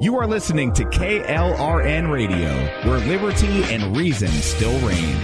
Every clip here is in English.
You are listening to KLRN Radio, where liberty and reason still reign.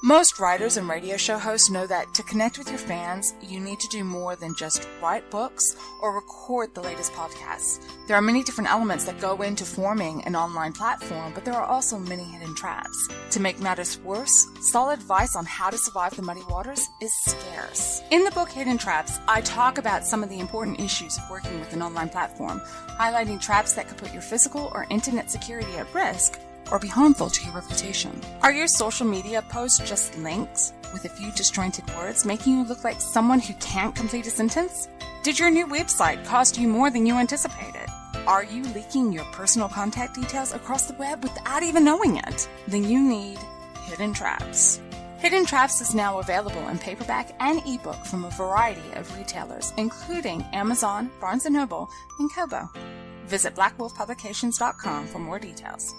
Most writers and radio show hosts know that to connect with your fans, you need to do more than just write books or record the latest podcasts. There are many different elements that go into forming an online platform, but there are also many hidden traps. To make matters worse, solid advice on how to survive the muddy waters is scarce. In the book Hidden Traps, I talk about some of the important issues of working with an online platform, highlighting traps that could put your physical or internet security at risk or be harmful to your reputation. Are your social media posts just links with a few disjointed words, making you look like someone who can't complete a sentence? Did your new website cost you more than you anticipated? Are you leaking your personal contact details across the web without even knowing it? Then you need Hidden Traps. Hidden Traps is now available in paperback and ebook from a variety of retailers, including Amazon, Barnes & Noble, and Kobo. Visit blackwolfpublications.com for more details.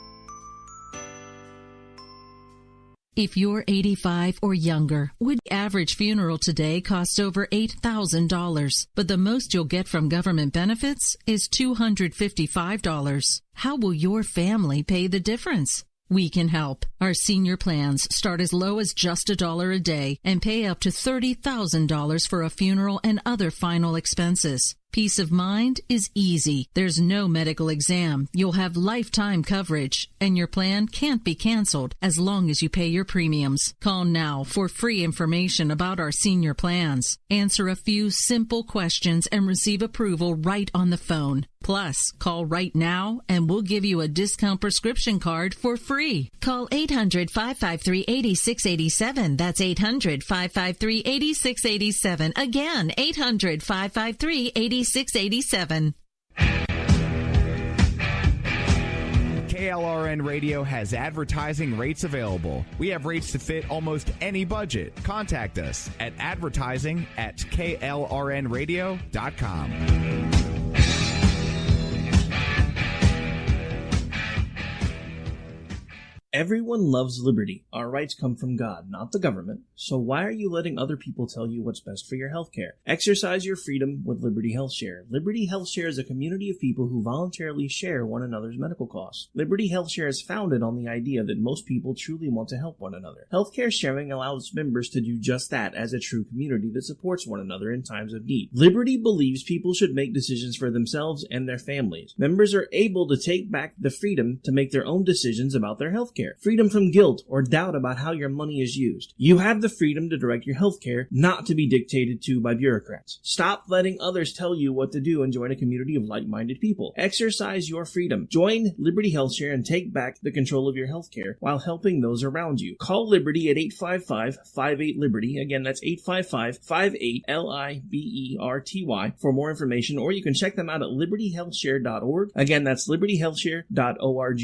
If you're 85 or younger, would average funeral today cost over $8,000, but the most you'll get from government benefits is $255. How will your family pay the difference? We can help. Our senior plans start as low as just $1 a day and pay up to $30,000 for a funeral and other final expenses. Peace of mind is easy. There's no medical exam. You'll have lifetime coverage, and your plan can't be canceled as long as you pay your premiums. Call now for free information about our senior plans. Answer a few simple questions and receive approval right on the phone. Plus, call right now and we'll give you a discount prescription card for free. Call 800-553-8687. That's 800-553-8687. Again, 800-553-8687. 687. KLRN Radio has advertising rates available. We have rates to fit almost any budget. Contact us at advertising@klrnradio.com. Everyone loves liberty. Our rights come from God, not the government. So why are you letting other people tell you what's best for your health care? Exercise your freedom with Liberty Health Share. Liberty Health Share is a community of people who voluntarily share one another's medical costs. Liberty Health Share is founded on the idea that most people truly want to help one another. Healthcare sharing allows members to do just that as a true community that supports one another in times of need. Liberty believes people should make decisions for themselves and their families. Members are able to take back the freedom to make their own decisions about their health care. Freedom from guilt or doubt about how your money is used. You have the freedom to direct your health care, not to be dictated to by bureaucrats. Stop letting others tell you what to do and join a community of like-minded people. Exercise your freedom. Join Liberty Health Share and take back the control of your health care while helping those around you. Call Liberty at 855-58-LIBERTY. Again, that's 855-58-LIBERTY for more information, or you can check them out at libertyhealthshare.org. Again, that's libertyhealthshare.org.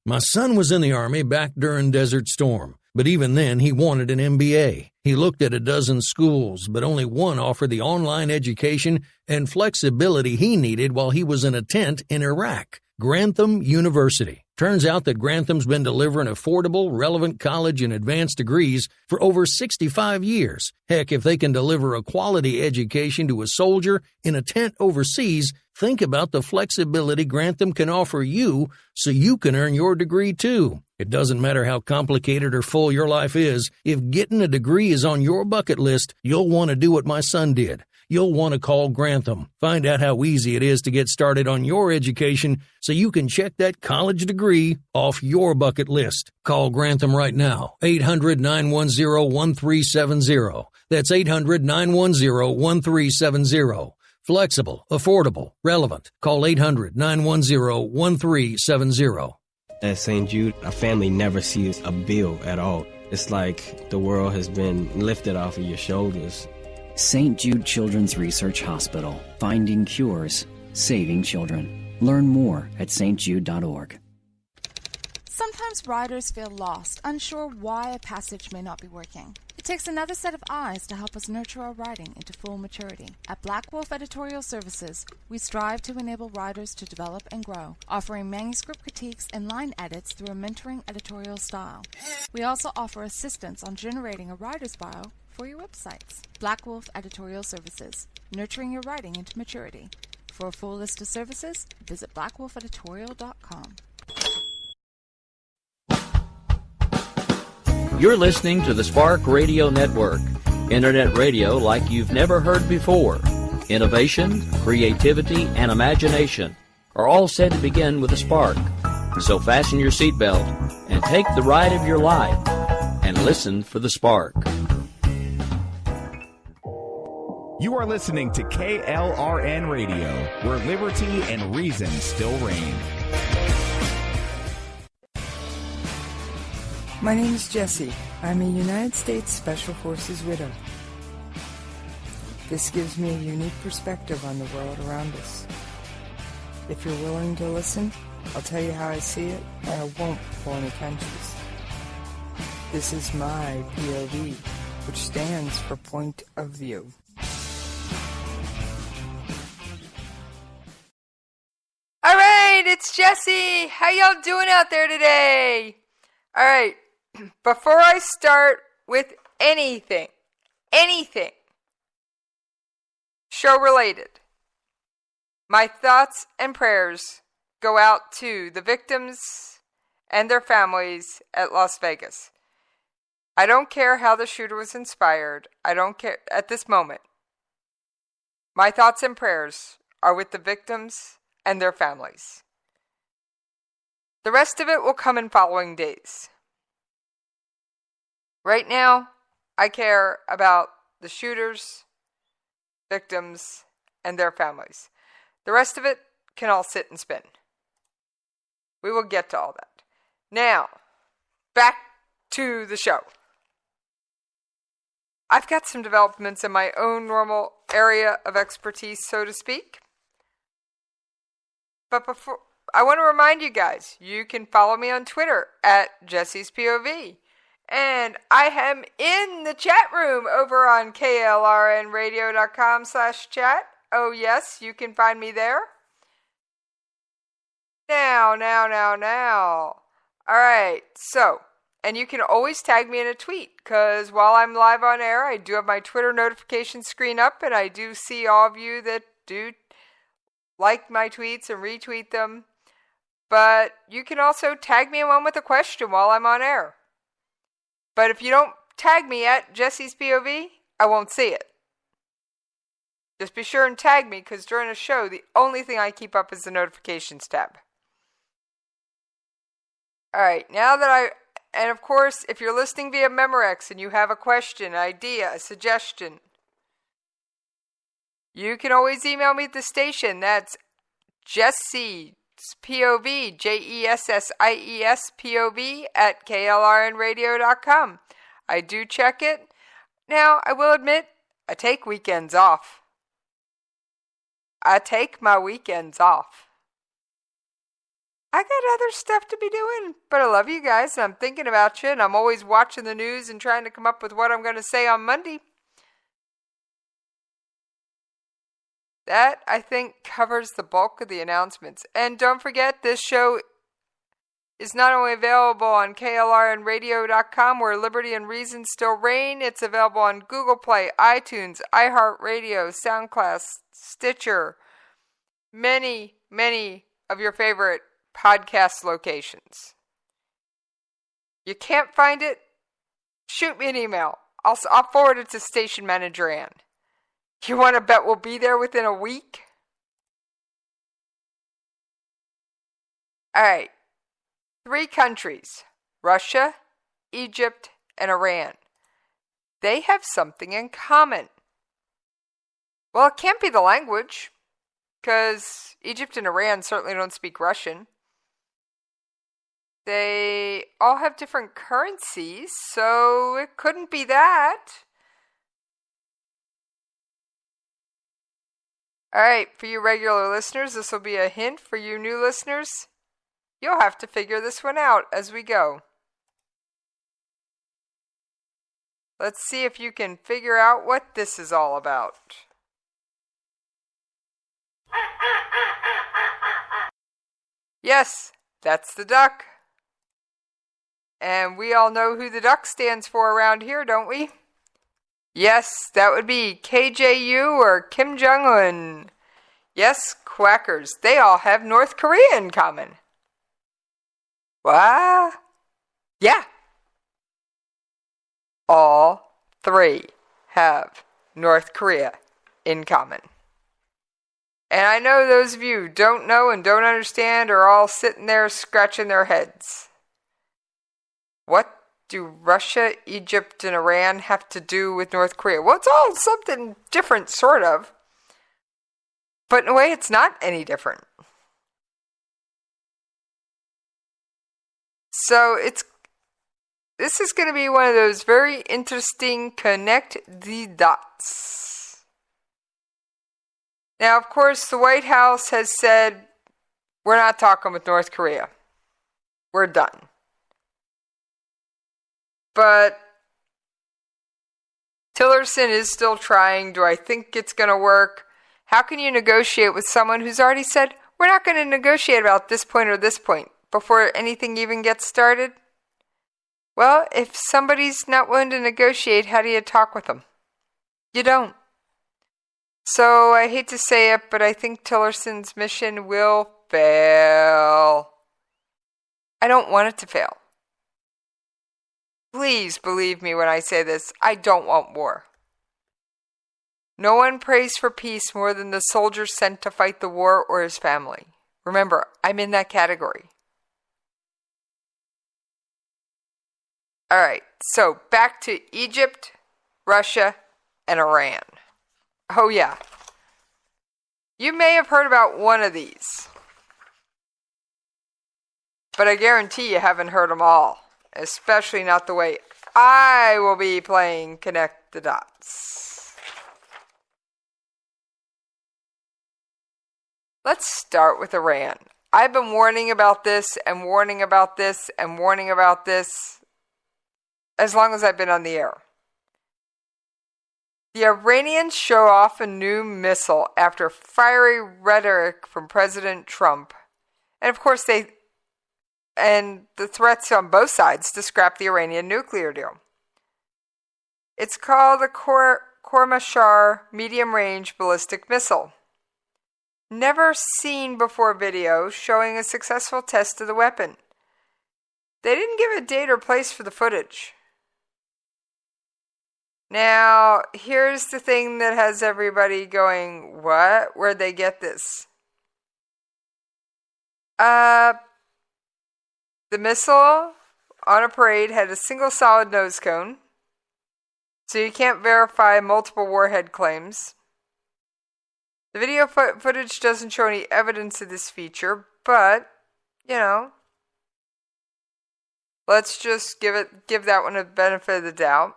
My son was in the Army back during Desert Storm, but even then he wanted an MBA. He looked at a dozen schools, but only one offered the online education and flexibility he needed while he was in a tent in Iraq. Grantham University. Turns out that Grantham's been delivering affordable, relevant college and advanced degrees for over 65 years. Heck, if they can deliver a quality education to a soldier in a tent overseas, think about the flexibility Grantham can offer you so you can earn your degree too. It doesn't matter how complicated or full your life is. If getting a degree is on your bucket list, you'll want to do what my son did. You'll want to call Grantham. Find out how easy it is to get started on your education so you can check that college degree off your bucket list. Call Grantham right now. 800-910-1370. That's 800-910-1370. Flexible, affordable, relevant. Call 800-910-1370. At St. Jude, our family never sees a bill at all. It's like the world has been lifted off of your shoulders. St. Jude Children's Research Hospital. Finding cures, saving children. Learn more at stjude.org. Sometimes writers feel lost, unsure why a passage may not be working. It takes another set of eyes to help us nurture our writing into full maturity. At Black Wolf Editorial Services, we strive to enable writers to develop and grow, offering manuscript critiques and line edits through a mentoring editorial style. We also offer assistance on generating a writer's bio for your websites. Black Wolf Editorial Services. nurturing your writing into maturity. For a full list of services, visit blackwolfeditorial.com. You're listening to the Spark Radio Network, internet radio like you've never heard before. Innovation, creativity, and imagination are all said to begin with a spark. So fasten your seatbelt and take the ride of your life and listen for the spark. You are listening to KLRN Radio, where liberty and reason still reign. My name is Jessie. I'm a United States Special Forces widow. This gives me a unique perspective on the world around us. If you're willing to listen, I'll tell you how I see it, and I won't pull any punches. This is my POV, which stands for point of view. All right, it's Jessie. How y'all doing out there today? All right, before I start with anything show related, my thoughts and prayers go out to the victims and their families at Las Vegas. I don't care how the shooter was inspired. I don't care at this moment. My thoughts and prayers are with the victims and their families. The rest of it will come in following days. Right now, I care about the shooters, victims, and their families. The rest of it can all sit and spin. We will get to all that. Now, back to the show. I've got some developments in my own normal area of expertise, so to speak. But before, I want to remind you guys, you can follow me on Twitter at Jessie's POV. And I am in the chat room over on KLRNradio.com/chat. Oh yes, you can find me there. Now. Alright, so, and you can always tag me in a tweet, because while I'm live on air, I do have my Twitter notification screen up, and I do see all of you that do like my tweets and retweet them. But you can also tag me in one with a question while I'm on air. But if you don't tag me at Jessie's POV, I won't see it. Just be sure and tag me, because during a show, the only thing I keep up is the notifications tab. Alright, and of course, if you're listening via Memorex and you have a question, idea, a suggestion, you can always email me at the station. That's Jessie's POV, Jessies POV at KLRNradio.com. I do check it. Now, I will admit, I take weekends off. I take my weekends off. I got other stuff to be doing, but I love you guys, and I'm thinking about you, and I'm always watching the news and trying to come up with what I'm going to say on Monday. That, I think, covers the bulk of the announcements. And don't forget, this show is not only available on KLRNradio.com, where liberty and reason still reign, it's available on Google Play, iTunes, iHeartRadio, SoundCloud, Stitcher, many of your favorite podcast locations. You can't find it? Shoot me an email. I'll forward it to Station Manager Ann. You want to bet we'll be there within a week? Alright. 3 countries, Russia, Egypt, and Iran. They have something in common. Well, it can't be the language, because Egypt and Iran certainly don't speak Russian. They all have different currencies, so it couldn't be that. Alright, for you regular listeners, this will be a hint. For you new listeners, you'll have to figure this one out as we go. Let's see if you can figure out what this is all about. Yes, that's the duck. And we all know who the duck stands for around here, don't we? Yes, that would be KJU or Kim Jong-un. Yes, quackers, they all have North Korea in common. What? Yeah. All three have North Korea in common. And I know those of you who don't know and don't understand are all sitting there scratching their heads. What do Russia, Egypt, and Iran have to do with North Korea? Well, it's all something different, sort of. But in a way, it's not any different. So this is going to be one of those very interesting connect the dots. Now, of course, the White House has said, we're not talking with North Korea. We're done. But Tillerson is still trying. Do I think it's going to work? How can you negotiate with someone who's already said, we're not going to negotiate about this point or this point before anything even gets started? Well, if somebody's not willing to negotiate, how do you talk with them? You don't. So I hate to say it, but I think Tillerson's mission will fail. I don't want it to fail. Please believe me when I say this. I don't want war. No one prays for peace more than the soldier sent to fight the war or his family. Remember, I'm in that category. All right, so back to Egypt, Russia, and Iran. Oh yeah. You may have heard about one of these, but I guarantee you haven't heard them all, especially not the way I will be playing Connect the Dots. Let's start with Iran. I've been warning about this and warning about this and warning about this as long as I've been on the air. The Iranians show off a new missile after fiery rhetoric from President Trump. And of course the threats on both sides to scrap the Iranian nuclear deal. It's called the Khorramshahr medium-range ballistic missile. Never seen before video showing a successful test of the weapon. They didn't give a date or place for the footage. Now, here's the thing that has everybody going, what? Where'd they get this? The missile on a parade had a single solid nose cone, so you can't verify multiple warhead claims. The video footage doesn't show any evidence of this feature, but, let's just give that one a benefit of the doubt.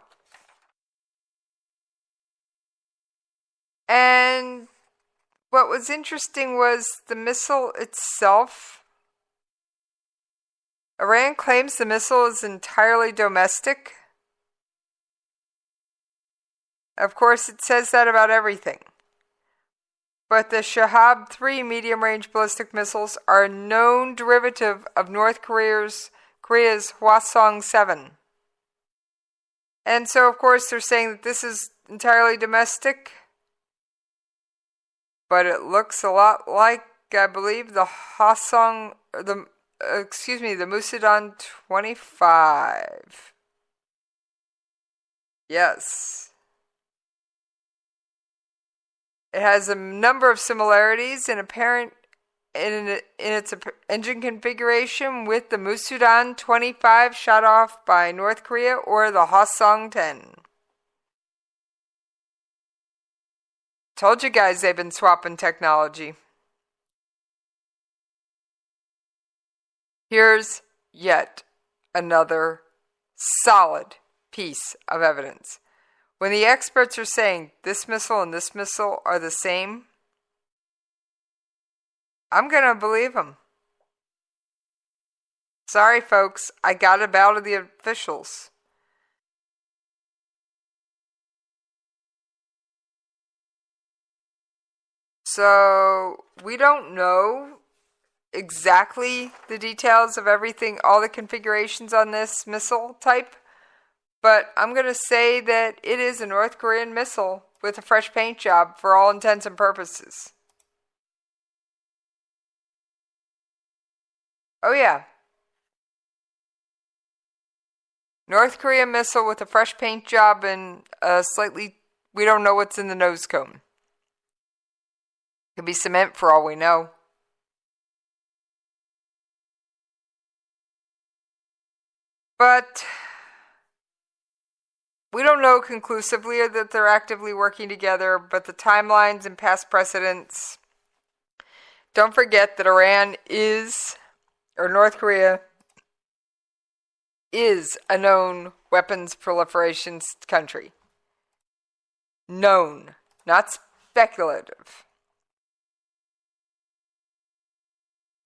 And what was interesting was the missile itself. Iran claims the missile is entirely domestic. Of course, it says that about everything. But the Shahab-3 medium-range ballistic missiles are a known derivative of North Korea's Hwasong-7. And so, of course, they're saying that this is entirely domestic. But it looks a lot like, I believe, the Musudan 25. Yes. It has a number of similarities in its engine configuration with the Musudan 25 shot off by North Korea or the Hwasong 10. Told you guys they've been swapping technology. Here's yet another solid piece of evidence. When the experts are saying this missile and this missile are the same, I'm going to believe them. Sorry, folks, I got to bow to the officials. So, we don't know exactly the details of everything, all the configurations on this missile type, But I'm going to say that it is a North Korean missile with a fresh paint job for all intents and purposes. Oh yeah. North Korean missile with a fresh paint job and we don't know what's in the nose cone. Could be cement for all we know. But we don't know conclusively that they're actively working together, but the timelines and past precedents. Don't forget that North Korea is a known weapons proliferation country. Known, not speculative.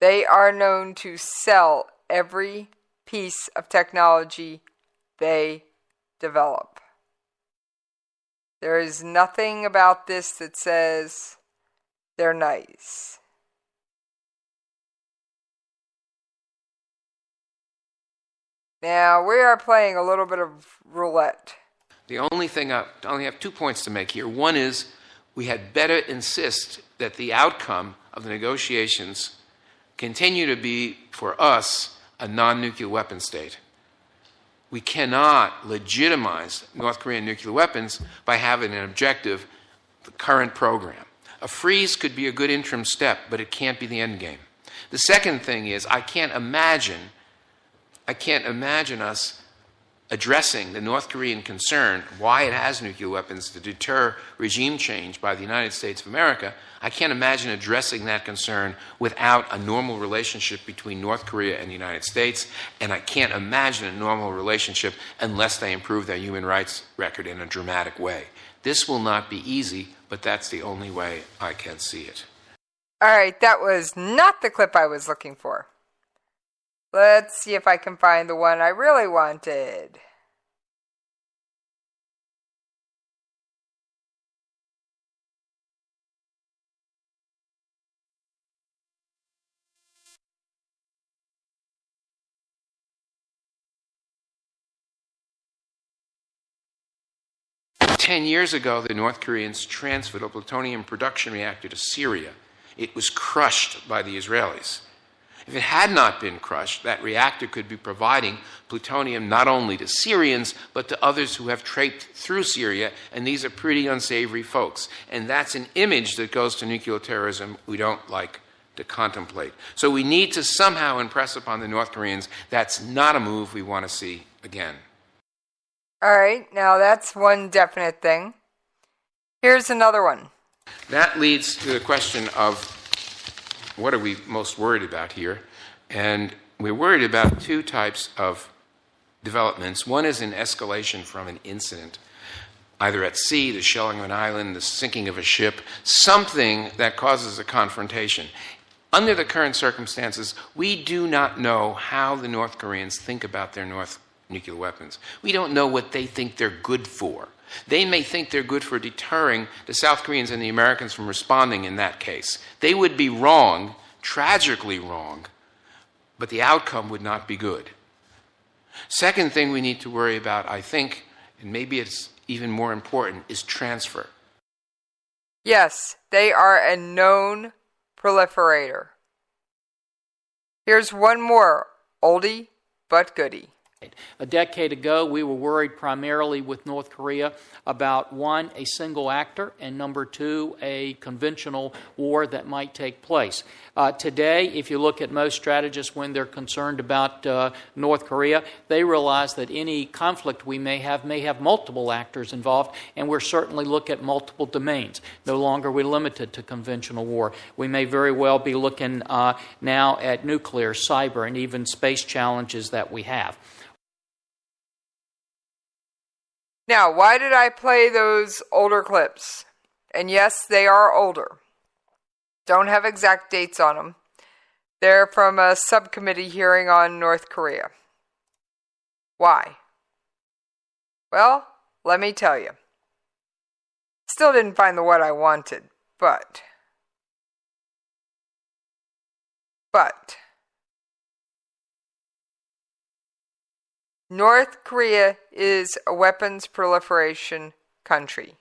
They are known to sell every piece of technology they develop. There is nothing about this that says they're nice. Now, we are playing a little bit of roulette. The only thing I only have 2 points to make here. One is we had better insist that the outcome of the negotiations continue to be, for us, a non-nuclear weapon state. We cannot legitimize North Korean nuclear weapons by having an objective, the current program. A freeze could be a good interim step, but it can't be the end game. The second thing is I can't imagine us addressing the North Korean concern, why it has nuclear weapons to deter regime change by the United States of America. I can't imagine addressing that concern without a normal relationship between North Korea and the United States, and I can't imagine a normal relationship unless they improve their human rights record in a dramatic way. This will not be easy, but that's the only way I can see it. All right, that was not the clip I was looking for. Let's see if I can find the one I really wanted. Ten years ago, the North Koreans transferred a plutonium production reactor to Syria. It was crushed by the Israelis. If it had not been crushed, that reactor could be providing plutonium not only to Syrians, but to others who have traipsed through Syria, and these are pretty unsavory folks. And that's an image that goes to nuclear terrorism we don't like to contemplate. So we need to somehow impress upon the North Koreans that's not a move we want to see again. All right, now that's one definite thing. Here's another one. That leads to the question of what are we most worried about here? And we're worried about two types of developments. One is an escalation from an incident, either at sea, the shelling of an island, the sinking of a ship, something that causes a confrontation. Under the current circumstances, we do not know how the North Koreans think about their nuclear weapons. We don't know what they think they're good for. They may think they're good for deterring the South Koreans and the Americans from responding in that case. They would be wrong, tragically wrong, but the outcome would not be good. Second thing we need to worry about, I think, and maybe it's even more important, is transfer. Yes, they are a known proliferator. Here's one more oldie but goodie. A decade ago, we were worried primarily with North Korea about, one, a single actor, and number two, a conventional war that might take place. Today, if you look at most strategists when they're concerned about North Korea, they realize that any conflict we may have multiple actors involved, and we're certainly looking at multiple domains. No longer are we limited to conventional war. We may very well be looking now at nuclear, cyber, and even space challenges that we have. Now, why did I play those older clips? And yes, they are older. Don't have exact dates on them. They're from a subcommittee hearing on North Korea. Why? Well, let me tell you. Still didn't find the what I wanted, but North Korea is a weapons proliferation country.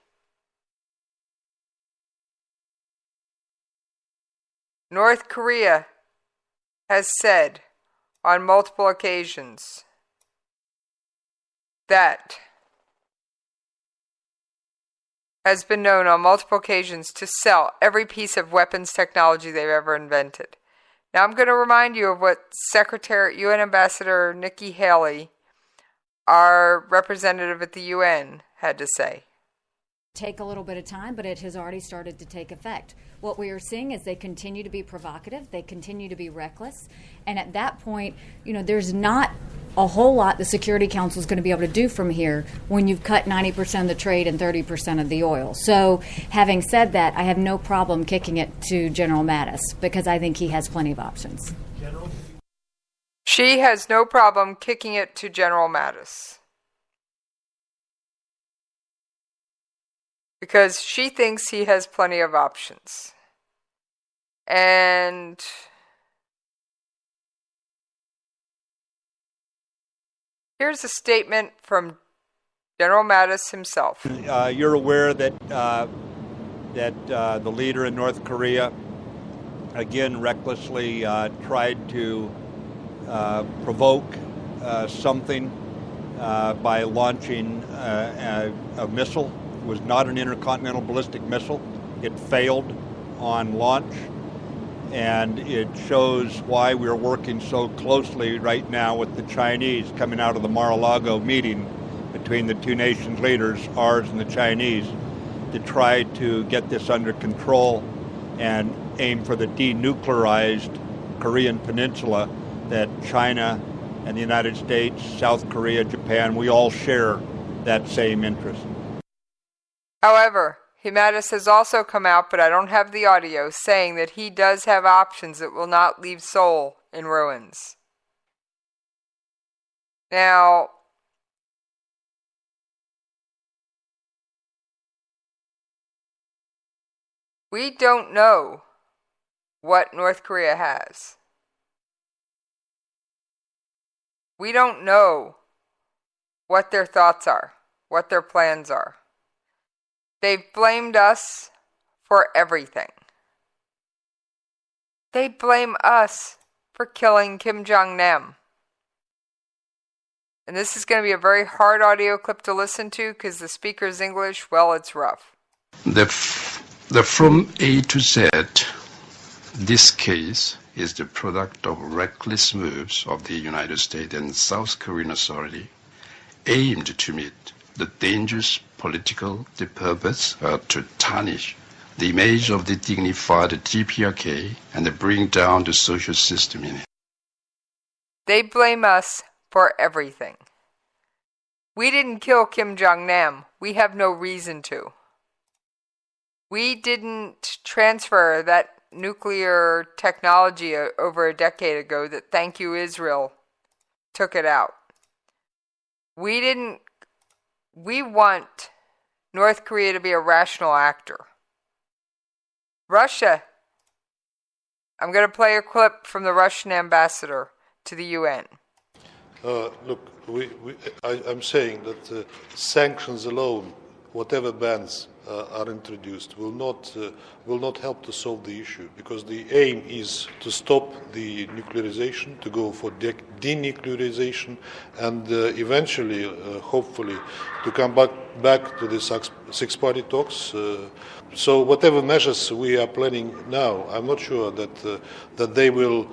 North Korea has said on multiple occasions that has been known on multiple occasions to sell every piece of weapons technology they've ever invented. Now I'm going to remind you of what UN Ambassador Nikki Haley, our representative at the UN, had to say. Take a little bit of time, but it has already started to take effect. What we are seeing is they continue to be provocative, they continue to be reckless, and at that point, there's not a whole lot the Security Council is going to be able to do from here when you've cut 90% of the trade and 30% of the oil. So, having said that, I have no problem kicking it to General Mattis because I think he has plenty of options. She has no problem kicking it to General Mattis because she thinks he has plenty of options. And here's a statement from General Mattis himself. You're aware that the leader in North Korea, again, recklessly tried to provoke something by launching a missile. It was not an intercontinental ballistic missile. It failed on launch. And it shows why we're working so closely right now with the Chinese coming out of the Mar-a-Lago meeting between the two nations' leaders, ours and the Chinese, to try to get this under control and aim for the denuclearized Korean peninsula that China and the United States, South Korea, Japan, we all share that same interest. However, Mattis has also come out, but I don't have the audio, saying that he does have options that will not leave Seoul in ruins. Now, we don't know what North Korea has. We don't know what their thoughts are, what their plans are. They've blamed us for everything. They blame us for killing Kim Jong-nam. And this is going to be a very hard audio clip to listen to because the speaker's English, well, it's rough. The from A to Z, this case is the product of reckless moves of the United States and South Korean authority aimed to meet the dangerous political purpose to tarnish the image of the dignified DPRK and bring down the social system in it. They blame us for everything. We didn't kill Kim Jong-nam. We have no reason to. We didn't transfer that nuclear technology over a decade ago that, thank you, Israel, took it out. We want North Korea to be a rational actor. Russia. I'm going to play a clip from the Russian ambassador to the UN. Look, I'm saying that sanctions alone, whatever bans are introduced, will not help to solve the issue, because the aim is to stop the nuclearization, to go for denuclearization, and eventually, hopefully, to come back to the six-party talks. So whatever measures we are planning now, I'm not sure that they will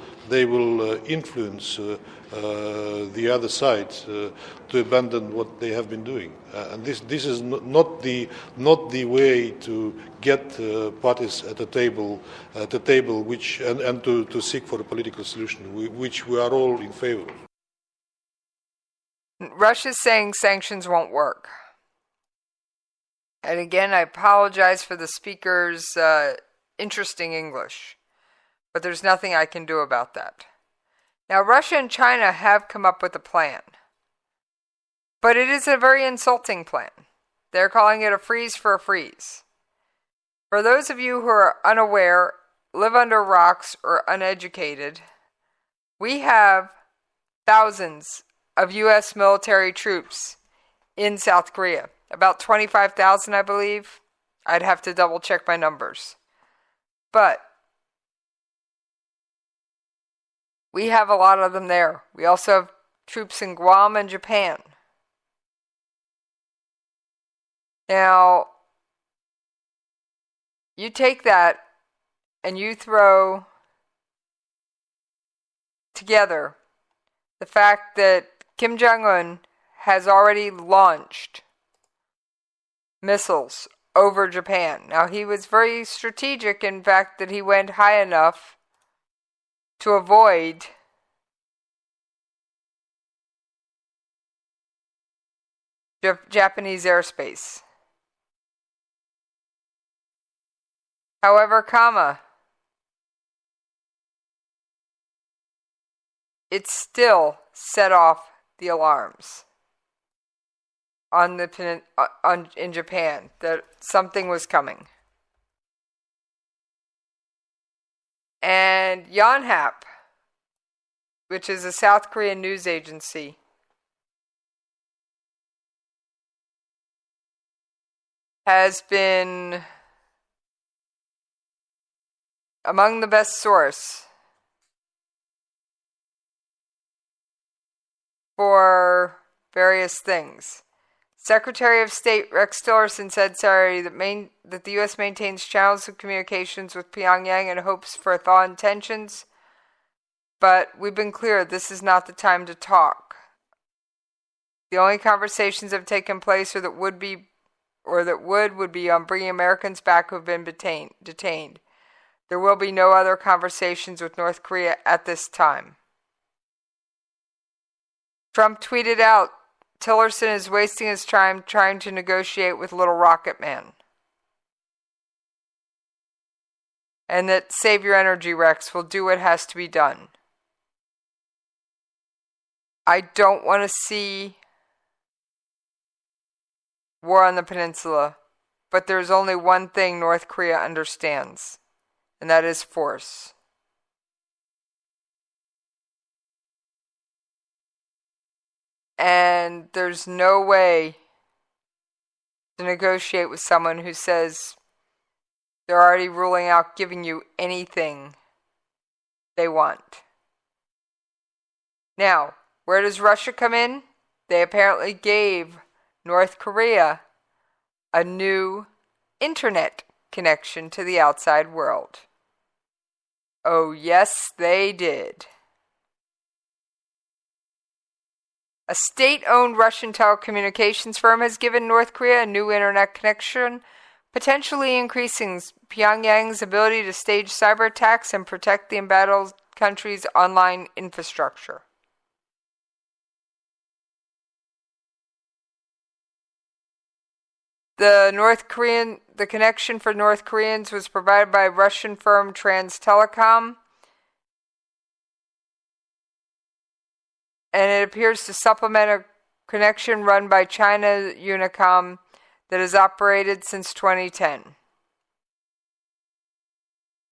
influence the other side to abandon what they have been doing, and this is not the way to get parties at the table, which and to seek for a political solution, which we are all in favor of. Russia's saying sanctions won't work. And again, I apologize for the speaker's interesting English, but there's nothing I can do about that. Now, Russia and China have come up with a plan, but it is a very insulting plan. They're calling it a freeze for a freeze. For those of you who are unaware, live under rocks, or uneducated, we have thousands of U.S. military troops in South Korea. About 25,000, I believe. I'd have to double check my numbers. But we have a lot of them there. We also have troops in Guam and Japan. Now, you take that and you throw together the fact that Kim Jong-un has already launched missiles over Japan. Now, he was very strategic in fact that he went high enough to avoid Japanese airspace. However, it still set off the alarms in Japan that something was coming. And Yonhap, which is a South Korean news agency, has been among the best source for various things. Secretary of State Rex Tillerson said Saturday that the U.S. maintains channels of communications with Pyongyang in hopes for a thaw in tensions, but we've been clear this is not the time to talk. The only conversations that have taken place would be on bringing Americans back who have been detained. There will be no other conversations with North Korea at this time. Trump tweeted out, Tillerson is wasting his time trying to negotiate with Little Rocket Man. And that save your energy, Rex, will do what has to be done. I don't want to see war on the peninsula, but there's only one thing North Korea understands, and that is force. And there's no way to negotiate with someone who says they're already ruling out giving you anything they want. Now, where does Russia come in? They apparently gave North Korea a new internet connection to the outside world. Oh, yes, they did. A state-owned Russian telecommunications firm has given North Korea a new internet connection, potentially increasing Pyongyang's ability to stage cyber attacks and protect the embattled country's online infrastructure. The connection for North Koreans was provided by Russian firm Transtelecom, and it appears to supplement a connection run by China Unicom that has operated since 2010.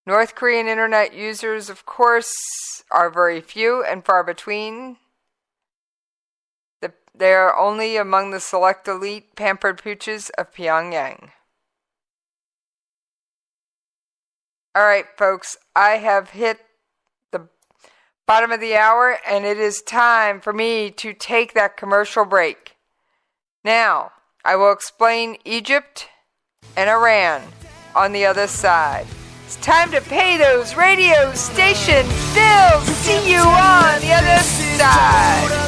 North Korean internet users, of course, are very few and far between. They are only among the select elite pampered pooches of Pyongyang. Alright, folks, I have hit the bottom of the hour, and it is time for me to take that commercial break. Now, I will explain Egypt and Iran on the other side. It's time to pay those radio station bills. See you on the other side.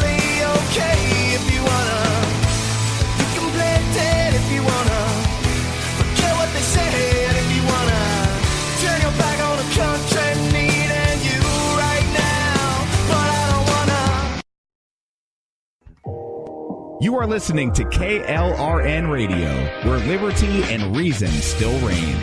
You are listening to KLRN Radio, where liberty and reason still reign.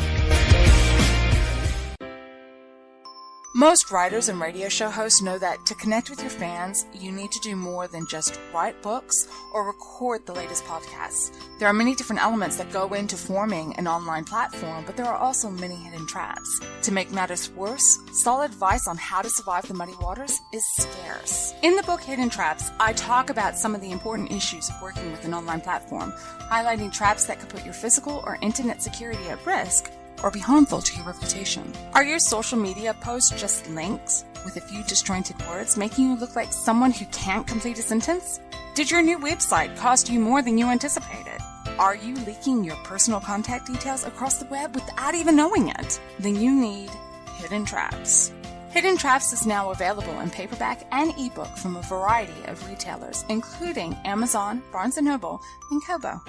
Most writers and radio show hosts know that to connect with your fans, you need to do more than just write books or record the latest podcasts. There are many different elements that go into forming an online platform, but there are also many hidden traps. To make matters worse, solid advice on how to survive the muddy waters is scarce. In the book Hidden Traps, I talk about some of the important issues of working with an online platform, highlighting traps that could put your physical or internet security at risk or be harmful to your reputation. Are your social media posts just links with a few disjointed words, making you look like someone who can't complete a sentence? Did your new website cost you more than you anticipated? Are you leaking your personal contact details across the web without even knowing it? Then you need Hidden Traps. Hidden Traps is now available in paperback and ebook from a variety of retailers, including Amazon, Barnes & Noble, and Kobo.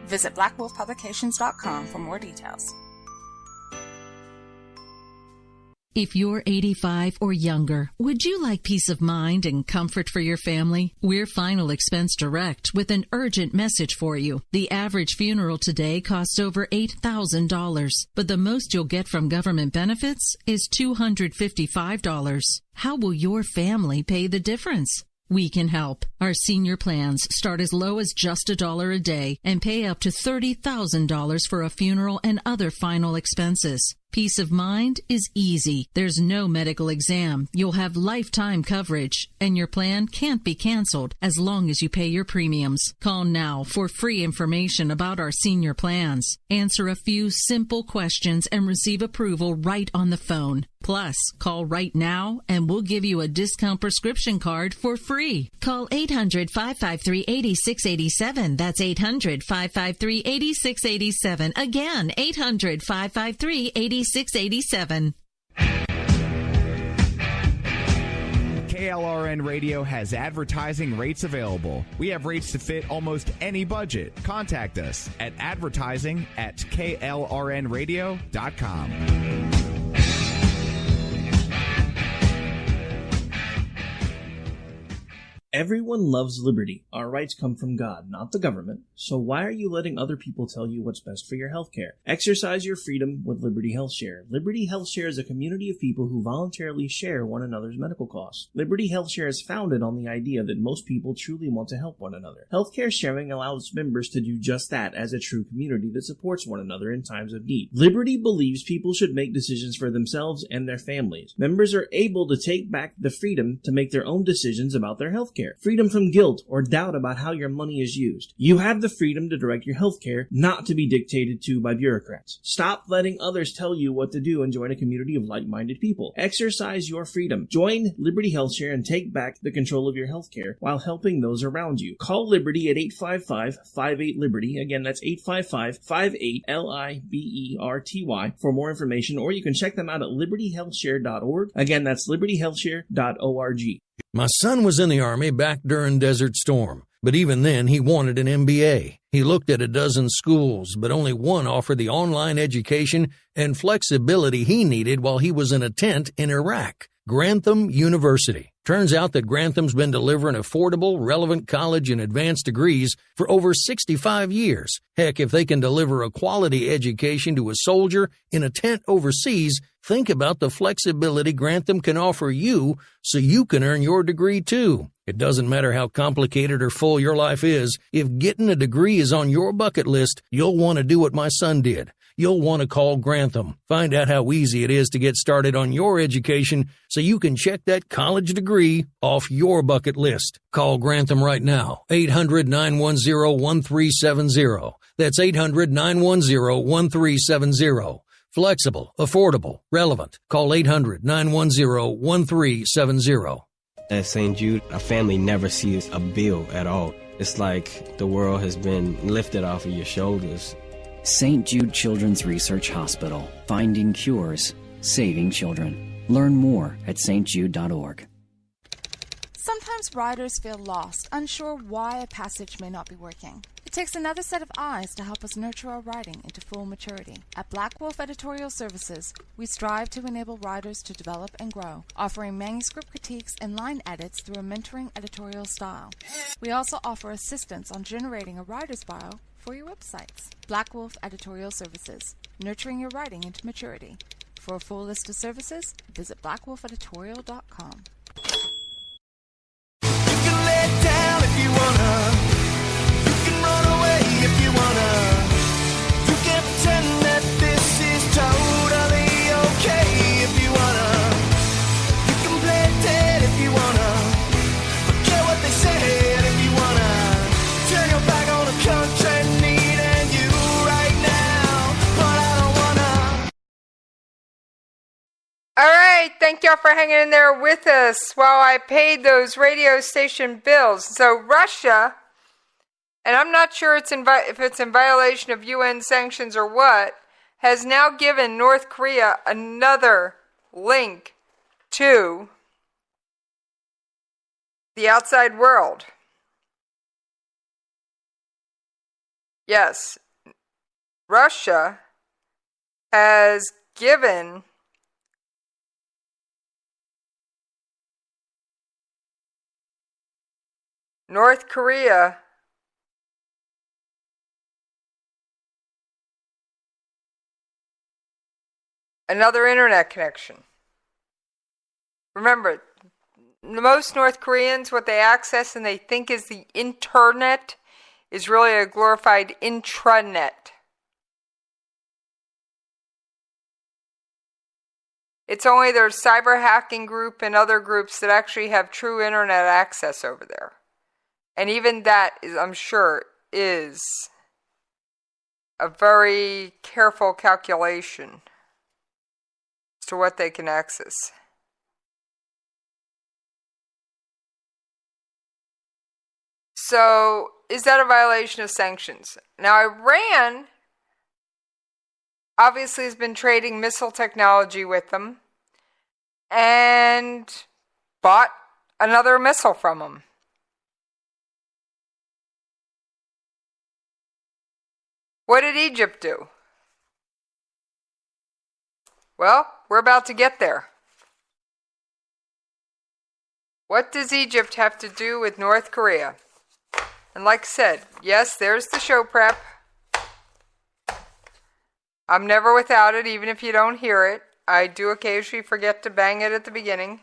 Visit blackwolfpublications.com for more details. If you're 85 or younger, would you like peace of mind and comfort for your family? We're Final Expense Direct with an urgent message for you. The average funeral today costs over $8,000, but the most you'll get from government benefits is $255. How will your family pay the difference? We can help. Our senior plans start as low as just $1 a day and pay up to $30,000 for a funeral and other final expenses. Peace of mind is easy. There's no medical exam. You'll have lifetime coverage, and your plan can't be canceled as long as you pay your premiums. Call now for free information about our senior plans. Answer a few simple questions and receive approval right on the phone. Plus, call right now and we'll give you a discount prescription card for free. Call 800-553-8687. That's 800-553-8687. Again, 800-553-8687. KLRN Radio has advertising rates available. We have rates to fit almost any budget. Contact us at advertising@klrnradio.com. Everyone loves liberty. Our rights come from God, not the government. So why are you letting other people tell you what's best for your health care? Exercise your freedom with Liberty Health Share. Liberty Health Share is a community of people who voluntarily share one another's medical costs. Liberty Health Share is founded on the idea that most people truly want to help one another. Healthcare sharing allows members to do just that as a true community that supports one another in times of need. Liberty believes people should make decisions for themselves and their families. Members are able to take back the freedom to make their own decisions about their health care. Freedom from guilt or doubt about how your money is used. You have the freedom to direct your health care, not to be dictated to by bureaucrats. Stop letting others tell you what to do and join a community of like-minded people. Exercise your freedom. Join Liberty Health Share and take back the control of your health care while helping those around you. Call Liberty at 855-58-LIBERTY. Again, that's 855-58-LIBERTY for more information, or you can check them out at libertyhealthshare.org. Again, that's libertyhealthshare.org. My son was in the Army back during Desert Storm, but even then he wanted an MBA. He looked at a dozen schools, but only one offered the online education and flexibility he needed while he was in a tent in Iraq. Grantham University. Turns out that Grantham's been delivering affordable, relevant college and advanced degrees for over 65 years. Heck, if they can deliver a quality education to a soldier in a tent overseas, think about the flexibility Grantham can offer you so you can earn your degree too. It doesn't matter how complicated or full your life is. If getting a degree is on your bucket list, you'll want to do what my son did. You'll want to call Grantham. Find out how easy it is to get started on your education so you can check that college degree off your bucket list. Call Grantham right now. 800-910-1370. That's 800-910-1370. Flexible, affordable, relevant. Call 800-910-1370. At St. Jude, a family never sees a bill at all. It's like the world has been lifted off of your shoulders. St. Jude Children's Research Hospital. Finding cures, saving children. Learn more at stjude.org. Sometimes writers feel lost, unsure why a passage may not be working. It takes another set of eyes to help us nurture our writing into full maturity. At Black Wolf Editorial Services, we strive to enable writers to develop and grow, offering manuscript critiques and line edits through a mentoring editorial style. We also offer assistance on generating a writer's bio for your websites. Black Wolf Editorial Services, nurturing your writing into maturity. For a full list of services, visit blackwolfeditorial.com. You can lay down if you wanna. You can run away if you wanna. You can pretend that this is totally okay if you wanna. You can play dead if you wanna. Forget what they said if you wanna. Turn your back on the country needing you right now, but I don't wanna. All right, thank y'all for hanging in there with us while I paid those radio station bills. So Russia, and I'm not sure if it's in violation of UN sanctions or what, has now given North Korea another link to the outside world. Yes, Russia has given North Korea another internet connection. Remember, most North Koreans, what they access and they think is the internet is really a glorified intranet. It's only their cyber hacking group and other groups that actually have true internet access over there. And even that is, I'm sure, is a very careful calculation as to what they can access. So, is that a violation of sanctions? Now, Iran obviously has been trading missile technology with them and bought another missile from them. What did Egypt do? Well, we're about to get there. What does Egypt have to do with North Korea? And like I said, yes, there's the show prep. I'm never without it, even if you don't hear it. I do occasionally forget to bang it at the beginning.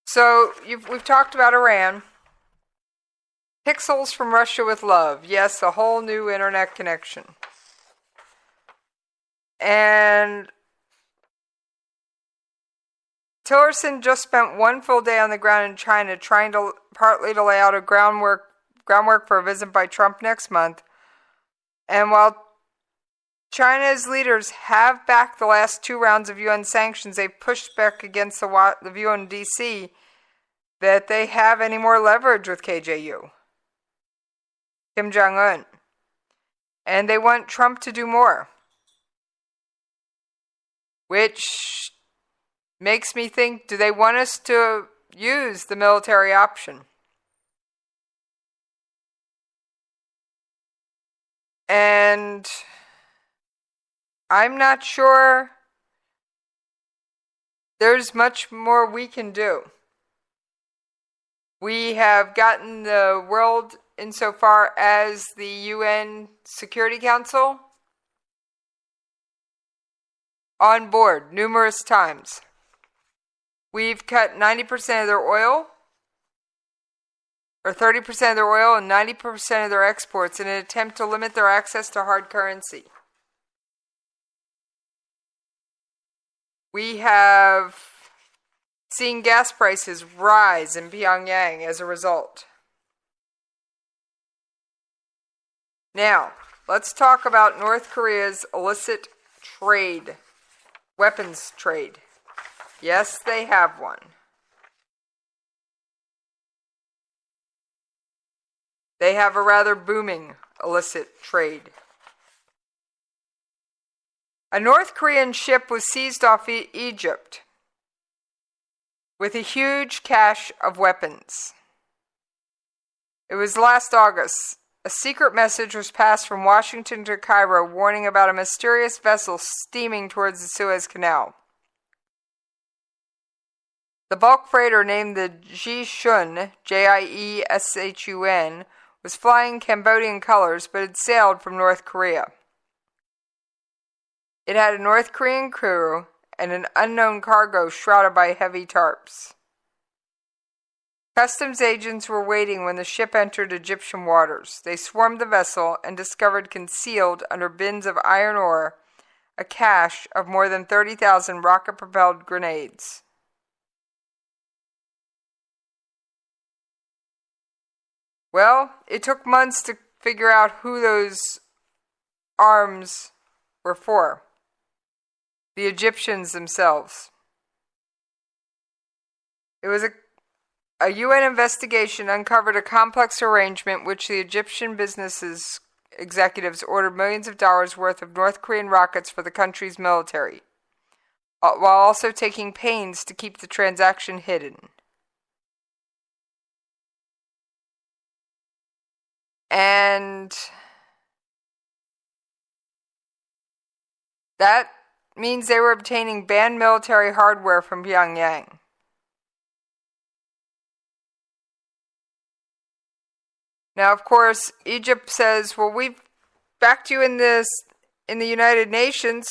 So, we've talked about Iran. Pixels from Russia with love. Yes, a whole new internet connection. And Tillerson just spent one full day on the ground in China partly to lay out a groundwork for a visit by Trump next month. And while China's leaders have backed the last two rounds of UN sanctions, they've pushed back against the view in D.C. that they have any more leverage with KJU. Kim Jong-un. And they want Trump to do more. Which makes me think, do they want us to use the military option? And I'm not sure there's much more we can do. We have gotten the world insofar as the UN Security Council on board numerous times. We've cut 90% of their oil, or 30% of their oil and 90% of their exports in an attempt to limit their access to hard currency. We have seen gas prices rise in Pyongyang as a result. Now, let's talk about North Korea's illicit trade, weapons trade. Yes, they have one. They have a rather booming illicit trade. A North Korean ship was seized off Egypt with a huge cache of weapons. It was last August. A secret message was passed from Washington to Cairo warning about a mysterious vessel steaming towards the Suez Canal. The bulk freighter named the Jieshun, Jieshun, was flying Cambodian colors but had sailed from North Korea. It had a North Korean crew and an unknown cargo shrouded by heavy tarps. Customs agents were waiting when the ship entered Egyptian waters. They swarmed the vessel and discovered concealed under bins of iron ore a cache of more than 30,000 rocket-propelled grenades. Well, it took months to figure out who those arms were for. The Egyptians themselves. It was a UN investigation uncovered a complex arrangement which the Egyptian businesses executives ordered millions of dollars worth of North Korean rockets for the country's military, while also taking pains to keep the transaction hidden. And that means they were obtaining banned military hardware from Pyongyang. Now, of course, Egypt says, well, we've backed you in the United Nations,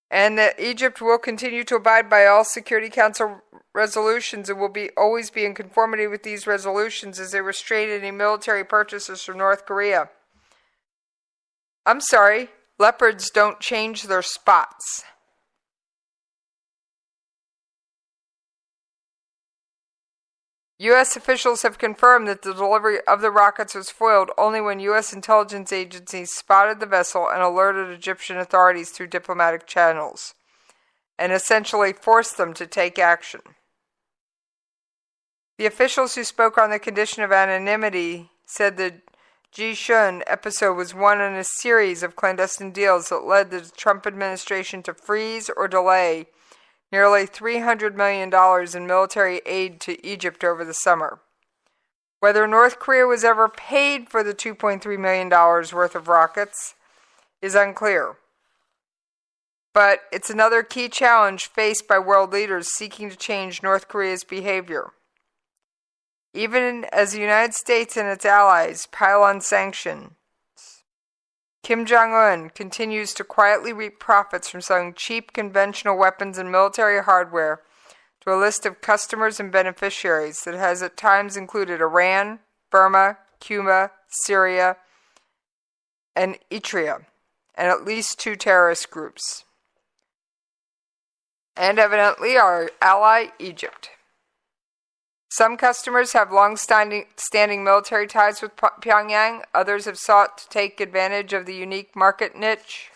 and that Egypt will continue to abide by all Security Council resolutions and will always be in conformity with these resolutions as they restrain any military purchases from North Korea. I'm sorry, leopards don't change their spots. U.S. officials have confirmed that the delivery of the rockets was foiled only when U.S. intelligence agencies spotted the vessel and alerted Egyptian authorities through diplomatic channels, and essentially forced them to take action. The officials who spoke on the condition of anonymity said the Ji-shun episode was one in a series of clandestine deals that led the Trump administration to freeze or delay nearly $300 million in military aid to Egypt over the summer. Whether North Korea was ever paid for the $2.3 million worth of rockets is unclear. But it's another key challenge faced by world leaders seeking to change North Korea's behavior. Even as the United States and its allies pile on sanctions, Kim Jong-un continues to quietly reap profits from selling cheap conventional weapons and military hardware to a list of customers and beneficiaries that has at times included Iran, Burma, Cuba, Syria, and Eritrea, and at least 2 terrorist groups. And evidently our ally, Egypt. Some customers have long-standing military ties with Pyongyang. Others have sought to take advantage of the unique market niche.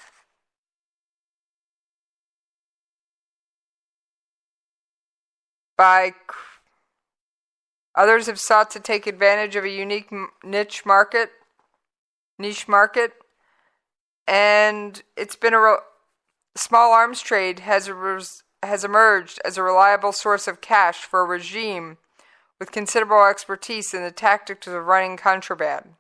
Others have sought to take advantage of a unique niche market, and it's been small arms trade has emerged as a reliable source of cash for a regime with considerable expertise in the tactics of running contraband,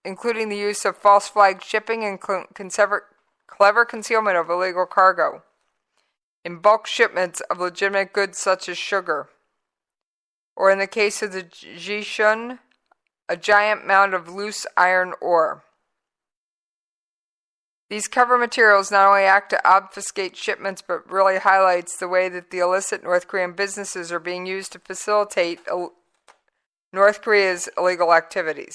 including the use of false flag shipping and clever concealment of illegal cargo, in bulk shipments of legitimate goods such as sugar, or in the case of the Ji-shun, a giant mound of loose iron ore. These cover materials not only act to obfuscate shipments, but really highlights the way that the illicit North Korean businesses are being used to facilitate North Korea's illegal activities.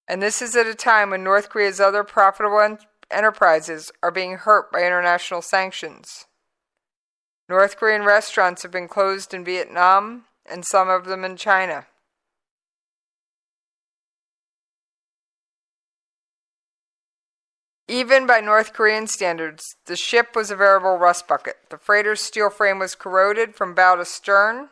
And this is at a time when North Korea's other profitable enterprises are being hurt by international sanctions. North Korean restaurants have been closed in Vietnam and some of them in China. Even by North Korean standards, the ship was a veritable rust bucket. The freighter's steel frame was corroded from bow to stern.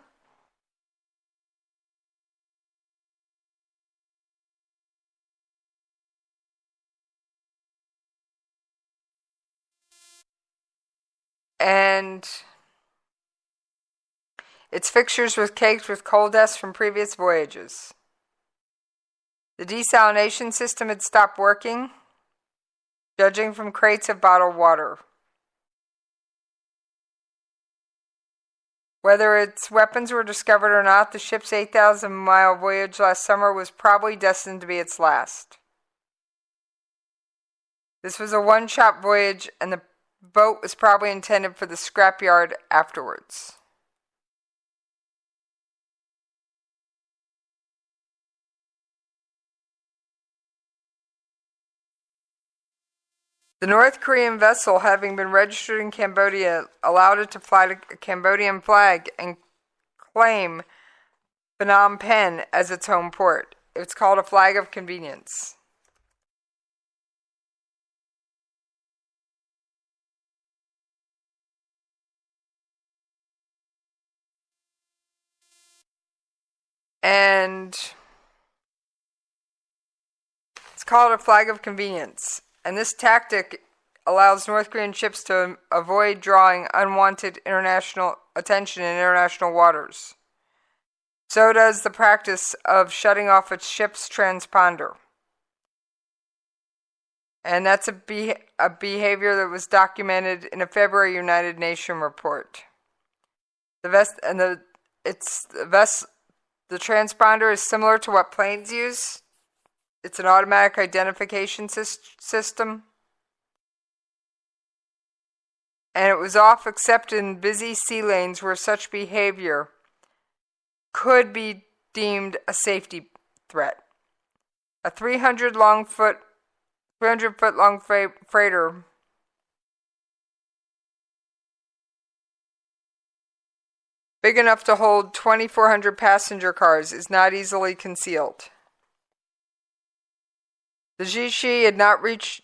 And its fixtures were caked with coal dust from previous voyages. The desalination system had stopped working, judging from crates of bottled water. Whether its weapons were discovered or not, the ship's 8,000-mile voyage last summer was probably destined to be its last. This was a one-shot voyage, and the boat was probably intended for the scrapyard afterwards. The North Korean vessel, having been registered in Cambodia, allowed it to fly a Cambodian flag and claim Phnom Penh as its home port. It's called a flag of convenience. And it's called a flag of convenience. And this tactic allows North Korean ships to avoid drawing unwanted international attention in international waters. So does the practice of shutting off a ship's transponder. And that's a behavior that was documented in a February United Nations report. The transponder is similar to what planes use. It's an automatic identification system. And it was off except in busy sea lanes where such behavior could be deemed a safety threat. A 300-foot long freighter big enough to hold 2,400 passenger cars is not easily concealed. The Jishi had not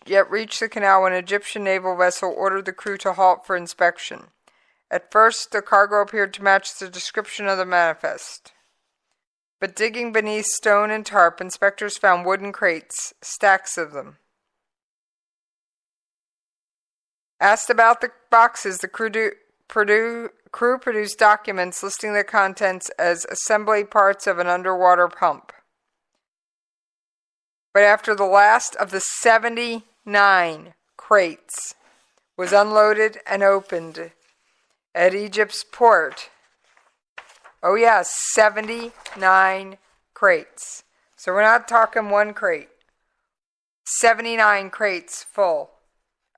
yet reached the canal when an Egyptian naval vessel ordered the crew to halt for inspection. At first, the cargo appeared to match the description of the manifest. But digging beneath stone and tarp, inspectors found wooden crates, stacks of them. Asked about the boxes, the crew produced documents listing their contents as assembly parts of an underwater pump. But after the last of the 79 crates was unloaded and opened at Egypt's port, 79 crates. So we're not talking one crate. 79 crates full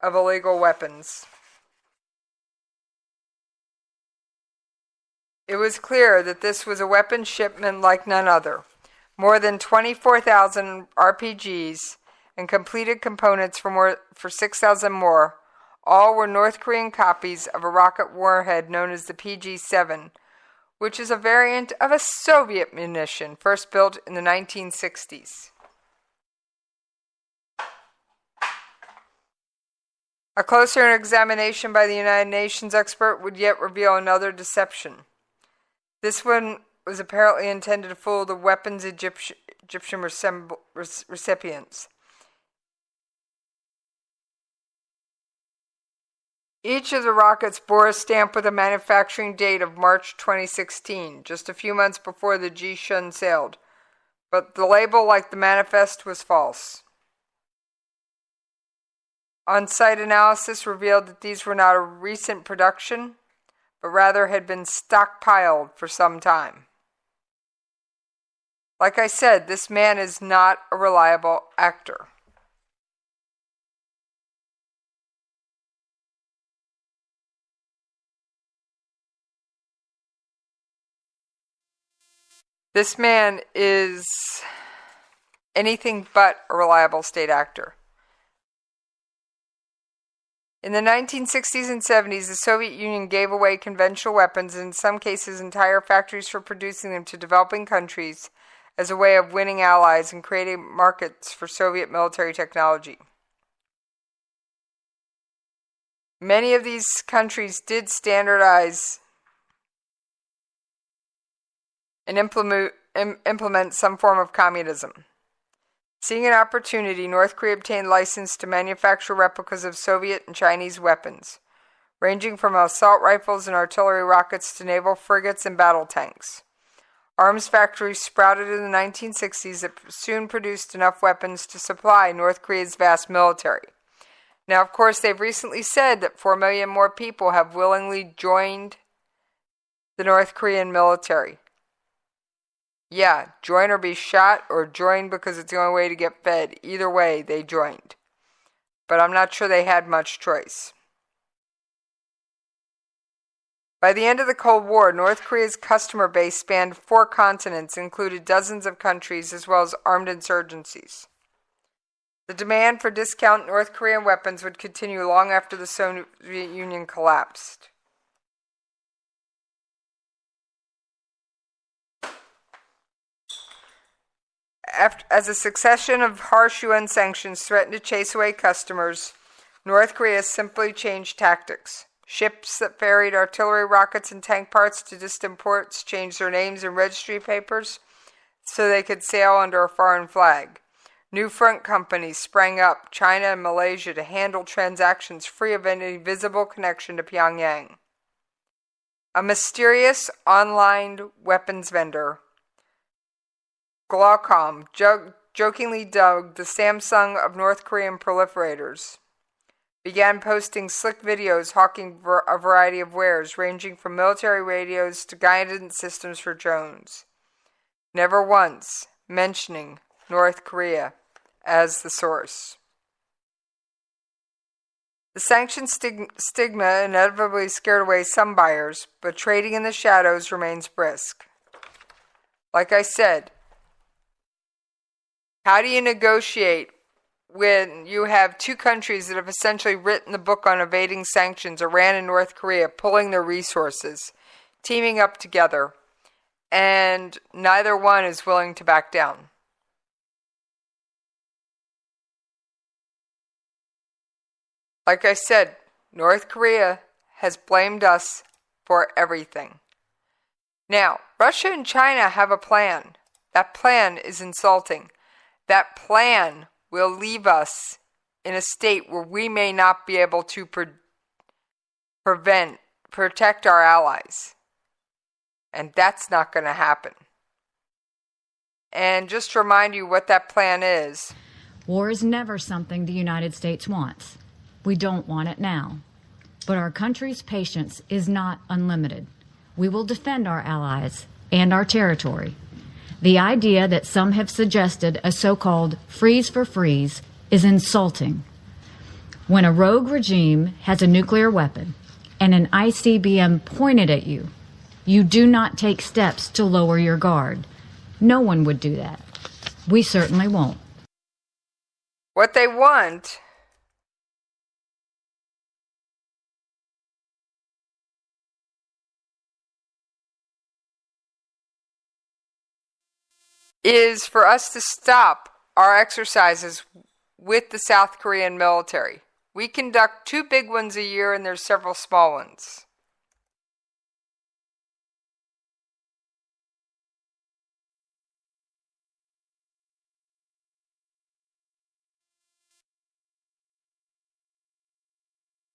of illegal weapons. It was clear that this was a weapon shipment like none other. More than 24,000 RPGs and completed components for 6,000 more. All were North Korean copies of a rocket warhead known as the PG-7, which is a variant of a Soviet munition first built in the 1960s. A closer examination by the United Nations expert would yet reveal another deception. This one was apparently intended to fool the weapons Egyptian recipients. Each of the rockets bore a stamp with a manufacturing date of March 2016, just a few months before the Jishun sailed, but the label, like the manifest, was false. On-site analysis revealed that these were not a recent production, but rather had been stockpiled for some time. Like I said, this man is not a reliable actor. This man is anything but a reliable state actor. In the 1960s and 70s, the Soviet Union gave away conventional weapons, and in some cases entire factories for producing them, to developing countries as a way of winning allies and creating markets for Soviet military technology. Many of these countries did standardize and implement some form of communism. Seeing an opportunity, North Korea obtained license to manufacture replicas of Soviet and Chinese weapons, ranging from assault rifles and artillery rockets to naval frigates and battle tanks. Arms factories sprouted in the 1960s that soon produced enough weapons to supply North Korea's vast military. Now, of course, they've recently said that 4 million more people have willingly joined the North Korean military. Yeah, join or be shot, or join because it's the only way to get fed. Either way, they joined. but I'm not sure they had much choice. By the end of the Cold War, North Korea's customer base spanned 4 continents, included dozens of countries, as well as armed insurgencies. The demand for discount North Korean weapons would continue long after the Soviet Union collapsed. As a succession of harsh UN sanctions threatened to chase away customers, North Korea simply changed tactics. Ships that ferried artillery, rockets, and tank parts to distant ports changed their names and registry papers so they could sail under a foreign flag. New front companies sprang up, China and Malaysia, to handle transactions free of any visible connection to Pyongyang. A mysterious online weapons vendor, Glocom, jokingly dubbed the Samsung of North Korean proliferators, began posting slick videos hawking a variety of wares, ranging from military radios to guidance systems for drones, never once mentioning North Korea as the source. The sanction stigma inevitably scared away some buyers, but trading in the shadows remains brisk. Like I said, how do you negotiate when you have 2 countries that have essentially written the book on evading sanctions, Iran and North Korea, pulling their resources, teaming up together, and neither one is willing to back down? Like I said, North Korea has blamed us for everything. Now, Russia and China have a plan. That plan is insulting. That plan will leave us in a state where we may not be able to protect our allies. And that's not going to happen. And just to remind you what that plan is. War is never something the United States wants. We don't want it now. But our country's patience is not unlimited. We will defend our allies and our territory. The idea that some have suggested a so-called freeze for freeze is insulting. When a rogue regime has a nuclear weapon and an ICBM pointed at you, you do not take steps to lower your guard. No one would do that. We certainly won't. What they want is for us to stop our exercises with the South Korean military. We conduct 2 big ones a year, and there's several small ones.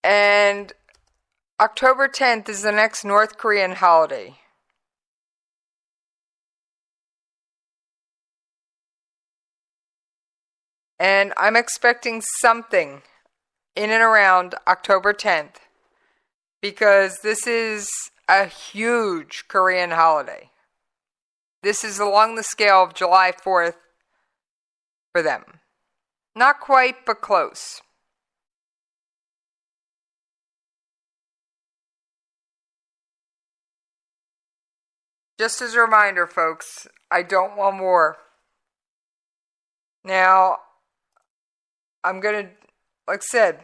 And October 10th is the next North Korean holiday. And I'm expecting something in and around October 10th, because this is a huge Korean holiday. This is along the scale of July 4th for them. Not quite, but close. Just as a reminder, folks, I don't want war. Now, I'm going to, like I said,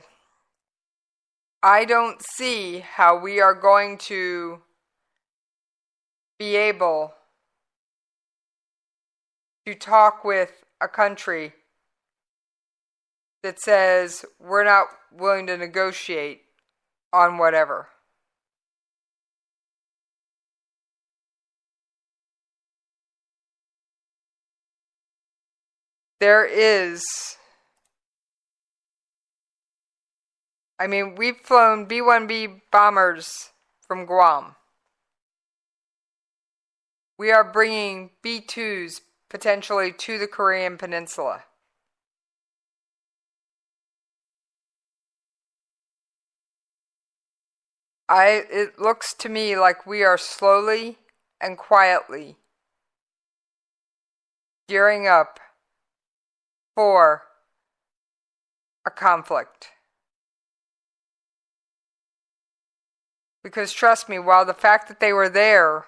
I don't see how we are going to be able to talk with a country that says we're not willing to negotiate on whatever. There is, we've flown B-1B bombers from Guam. We are bringing B-2s potentially to the Korean Peninsula. It looks to me like we are slowly and quietly gearing up for a conflict. Because trust me, while the fact that they were there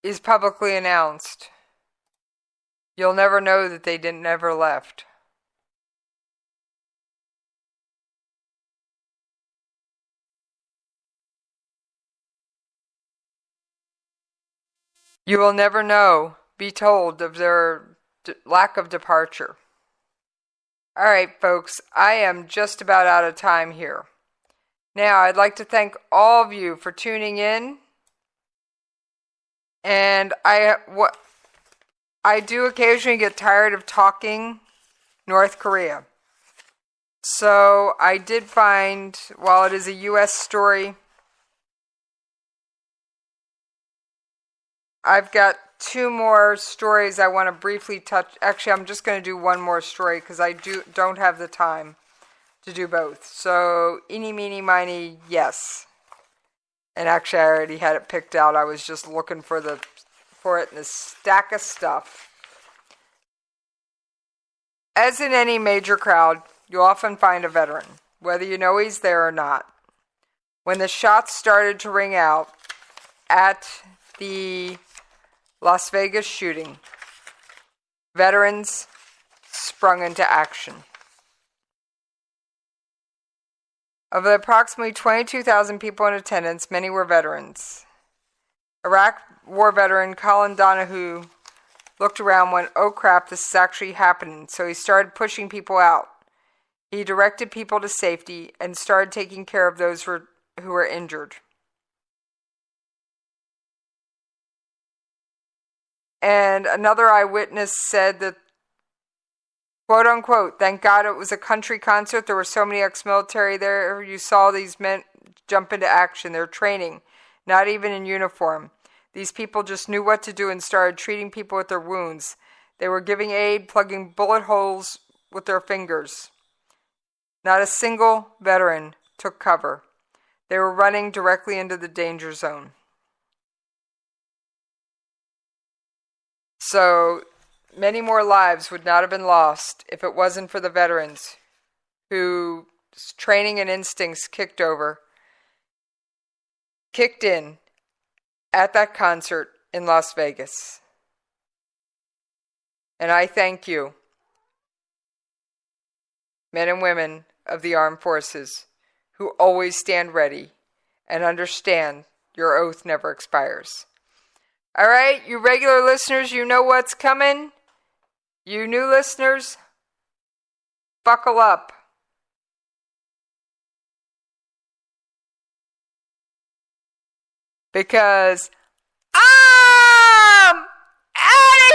is publicly announced, you'll never know that they never left. You will never know, be told of their lack of departure. All right, folks, I am just about out of time here. Now, I'd like to thank all of you for tuning in. And I do occasionally get tired of talking North Korea. So I did find, while it is a U.S. story, I've got two more stories I want to briefly touch. Actually, I'm just going to do one more story because I don't have the time to do both. So, eeny, meeny, miny, yes. And actually, I already had it picked out. I was just looking for it in this stack of stuff. As in any major crowd, you'll often find a veteran, whether you know he's there or not. When the shots started to ring out at the Las Vegas shooting, veterans sprung into action. Of the approximately 22,000 people in attendance, many were veterans. Iraq War veteran Colin Donahue looked around and went, "Oh crap, this is actually happening," so he started pushing people out. He directed people to safety and started taking care of those who were injured. And another eyewitness said that, quote unquote, "Thank God it was a country concert. There were so many ex-military there. You saw these men jump into action. They're training, not even in uniform. These people just knew what to do and started treating people with their wounds. They were giving aid, plugging bullet holes with their fingers. Not a single veteran took cover. They were running directly into the danger zone." So many more lives would not have been lost if it wasn't for the veterans whose training and instincts kicked in at that concert in Las Vegas. And I thank you, men and women of the armed forces, who always stand ready and understand your oath never expires. All right, you regular listeners, you know what's coming. You new listeners, buckle up. Because I'm out of